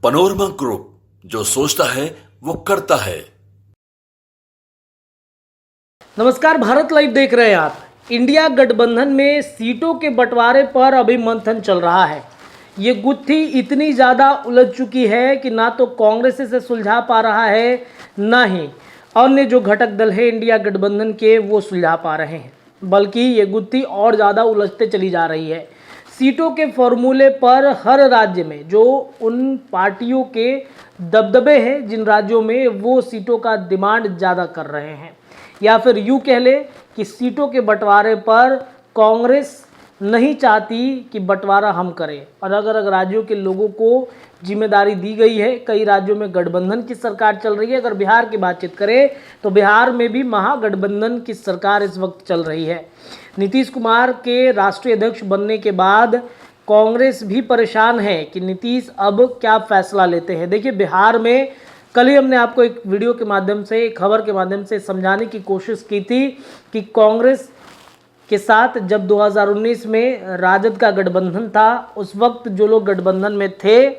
Panorama group, जो सोचता है वो करता है। नमस्कार, भारत लाइव देख रहे हैं आप। इंडिया गठबंधन में सीटों के बंटवारे पर अभी मंथन चल रहा है। ये गुत्थी इतनी ज़्यादा उलझ चुकी है कि ना तो कांग्रेस इसे सुलझा पा रहा है, ना ही अन्य जो घटक दल है इंडिया गठबंधन के वो सुलझा पा रहे हैं, बल्कि ये गुत्थी और ज़्यादा उलझते चली जा रही है। सीटों के फॉर्मूले पर हर राज्य में जो उन पार्टियों के दबदबे हैं, जिन राज्यों में वो सीटों का डिमांड ज़्यादा कर रहे हैं, या फिर यूँ कह ले कि सीटों के बंटवारे पर कांग्रेस नहीं चाहती कि बंटवारा हम करें, और अलग अलग राज्यों के लोगों को जिम्मेदारी दी गई है। कई राज्यों में गठबंधन की सरकार चल रही है। अगर बिहार की बातचीत करें तो बिहार में भी महागठबंधन की सरकार इस वक्त चल रही है। नीतीश कुमार के राष्ट्रीय अध्यक्ष बनने के बाद कांग्रेस भी परेशान है कि नीतीश अब क्या फैसला लेते हैं। देखिए, बिहार में कल ही हमने आपको एक वीडियो के माध्यम से, एक खबर के माध्यम से समझाने की कोशिश की थी कि कांग्रेस के साथ जब 2019 में राजद का गठबंधन था, उस वक्त जो लोग गठबंधन में थे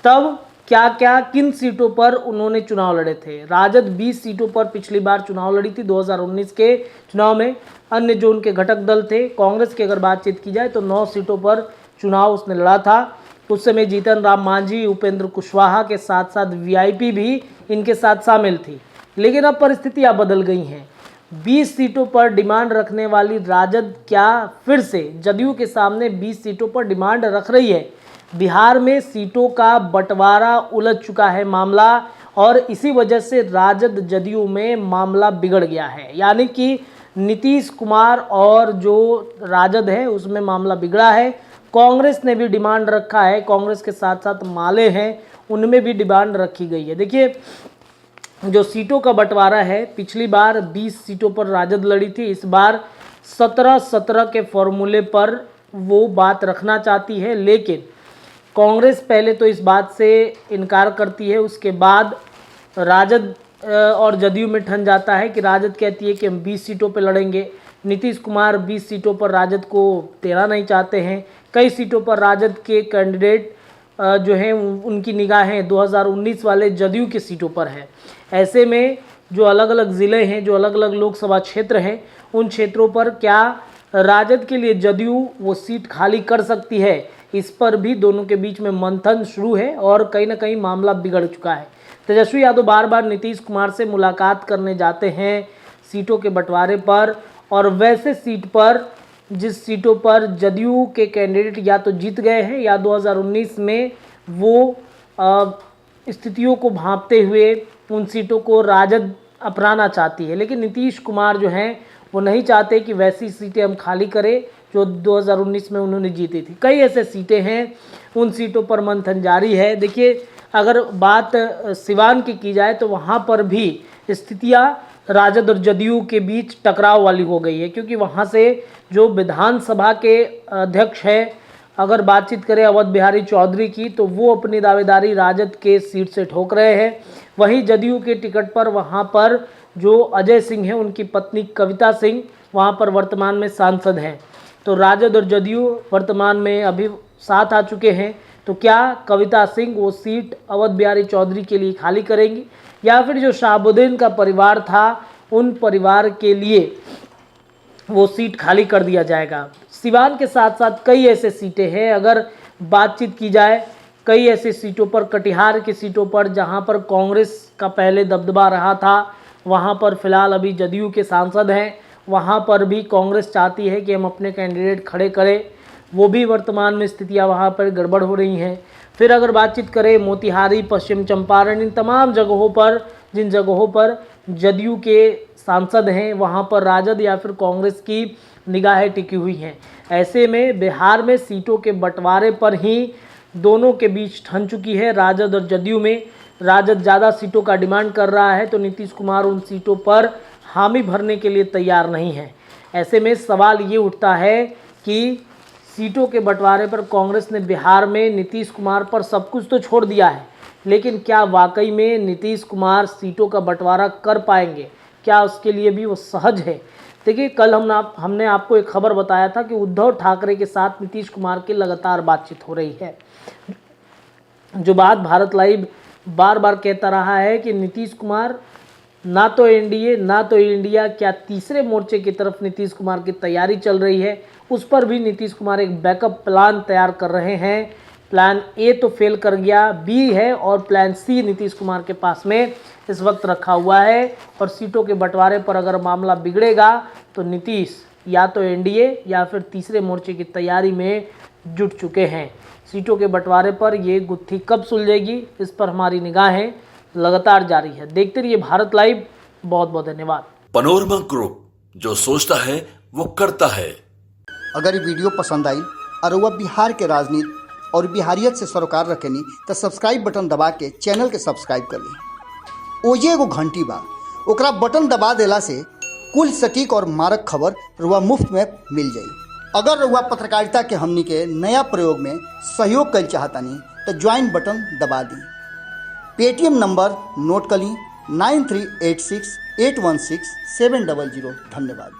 तब क्या क्या किन सीटों पर उन्होंने चुनाव लड़े थे। राजद 20 सीटों पर पिछली बार चुनाव लड़ी थी 2019 के चुनाव में। अन्य जो उनके घटक दल थे, कांग्रेस की अगर बातचीत की जाए तो 9 सीटों पर चुनाव उसने लड़ा था। उस समय जीतन राम मांझी, उपेंद्र कुशवाहा के साथ साथ वीआईपी भी इनके साथ शामिल थी। लेकिन अब परिस्थितियां बदल गई हैं। 20 सीटों पर डिमांड रखने वाली राजद क्या फिर से जदयू के सामने 20 सीटों पर डिमांड रख रही है? बिहार में सीटों का बंटवारा उलझ चुका है मामला, और इसी वजह से राजद जदयू में मामला बिगड़ गया है। यानी कि नीतीश कुमार और जो राजद है उसमें मामला बिगड़ा है। कांग्रेस ने भी डिमांड रखा है, कांग्रेस के साथ साथ माले हैं उनमें भी डिमांड रखी गई है। देखिए, जो सीटों का बंटवारा है, पिछली बार 20 सीटों पर राजद लड़ी थी, इस बार 17-17 के फॉर्मूले पर वो बात रखना चाहती है। लेकिन कांग्रेस पहले तो इस बात से इनकार करती है, उसके बाद राजद और जदयू में ठन जाता है कि राजद कहती है कि हम 20 सीटों पर लड़ेंगे। नीतीश कुमार 20 सीटों पर राजद को देना नहीं चाहते हैं। कई सीटों पर राजद के कैंडिडेट जो हैं उनकी निगाहें 2019 वाले जदयू की सीटों पर है। ऐसे में जो अलग अलग ज़िले हैं, जो अलग अलग लोकसभा क्षेत्र हैं, उन क्षेत्रों पर क्या राजद के लिए जदयू वो सीट खाली कर सकती है, इस पर भी दोनों के बीच में मंथन शुरू है और कहीं ना कहीं मामला बिगड़ चुका है। तेजस्वी यादव बार बार नीतीश कुमार से मुलाकात करने जाते हैं सीटों के बंटवारे पर, और वैसे सीट पर जिस सीटों पर जदयू के कैंडिडेट या तो जीत गए हैं या 2019 में वो स्थितियों को भांपते हुए उन सीटों को राजद अपनाना चाहती है। लेकिन नीतीश कुमार जो हैं वो नहीं चाहते कि वैसी सीटें हम खाली करें जो 2019 में उन्होंने जीती थी। कई ऐसे सीटें हैं, उन सीटों पर मंथन जारी है। देखिए, अगर बात सिवान की जाए तो वहाँ पर भी स्थितियाँ राजद और जदयू के बीच टकराव वाली हो गई है, क्योंकि वहाँ से जो विधानसभा के अध्यक्ष हैं, अगर बातचीत करें अवध बिहारी चौधरी की, तो वो अपनी दावेदारी राजद के सीट से ठोक रहे हैं। वहीं जदयू के टिकट पर वहाँ पर जो अजय सिंह हैं, उनकी पत्नी कविता सिंह वहाँ पर वर्तमान में सांसद हैं। तो राजद और जदयू वर्तमान में अभी साथ आ चुके हैं। तो क्या कविता सिंह वो सीट अवध बिहारी चौधरी के लिए खाली करेंगी, या फिर जो शहाबुद्दीन का परिवार था उन परिवार के लिए वो सीट खाली कर दिया जाएगा? सिवान के साथ साथ कई ऐसे सीटें हैं, अगर बातचीत की जाए कई ऐसी सीटों पर, कटिहार की सीटों पर जहां पर कांग्रेस का पहले दबदबा रहा था, वहां पर फिलहाल अभी जदयू के सांसद हैं। वहां पर भी कांग्रेस चाहती है कि हम अपने कैंडिडेट खड़े करें, वो भी वर्तमान में स्थितियां वहां पर गड़बड़ हो रही हैं। फिर अगर बातचीत करें मोतिहारी, पश्चिम चंपारण, इन तमाम जगहों पर, जिन जगहों पर जदयू के सांसद हैं, वहाँ पर राजद या फिर कांग्रेस की निगाहें टिकी हुई हैं। ऐसे में बिहार में सीटों के बंटवारे पर ही दोनों के बीच ठन चुकी है राजद और जदयू में। राजद ज़्यादा सीटों का डिमांड कर रहा है तो नीतीश कुमार उन सीटों पर हामी भरने के लिए तैयार नहीं है। ऐसे में सवाल ये उठता है कि सीटों के बंटवारे पर कांग्रेस ने बिहार में नीतीश कुमार पर सब कुछ तो छोड़ दिया है, लेकिन क्या वाकई में नीतीश कुमार सीटों का बंटवारा कर पाएंगे? क्या उसके लिए भी वो सहज है? देखिए, कल हमने आपको एक खबर बताया था कि उद्धव ठाकरे के साथ नीतीश कुमार की लगातार बातचीत हो रही है। जो बात भारत लाइव बार बार कहता रहा है कि नीतीश कुमार ना तो एनडीए ना तो इंडिया, क्या तीसरे मोर्चे की तरफ नीतीश कुमार की तैयारी चल रही है, उस पर भी नीतीश कुमार एक बैकअप प्लान तैयार कर रहे हैं। प्लान ए तो फेल कर गया, बी है और प्लान सी नीतीश कुमार के पास में इस वक्त रखा हुआ है। और सीटों के बंटवारे पर अगर मामला बिगड़ेगा तो नीतीश या तो एनडीए या फिर तीसरे मोर्चे की तैयारी में जुट चुके हैं। सीटों के बंटवारे पर ये गुत्थी कब सुलझेगी, इस पर हमारी निगाहें लगातार जारी है। देखते रहिए भारत लाइव। बहुत बहुत धन्यवाद। पनोरमा ग्रुप, जो सोचता है वो करता है। अगर ये वीडियो पसंद आई और वह बिहार के राजनीति और बिहारियत से सरोकार रखेनी तो सब्सक्राइब बटन दबा के चैनल के सब्सक्राइब कर ली। ओजे एगो घंटी बा, ओकरा बटन दबा देला से कुल सटीक और मारक खबर रुआ मुफ्त में मिल जाई। अगर रुआ पत्रकारिता के हमनी के नया प्रयोग में सहयोग कर चाहतानी तो ज्वाइन बटन दबा दी। पेटीएम नंबर नोट कर ली 9386816700। धन्यवाद।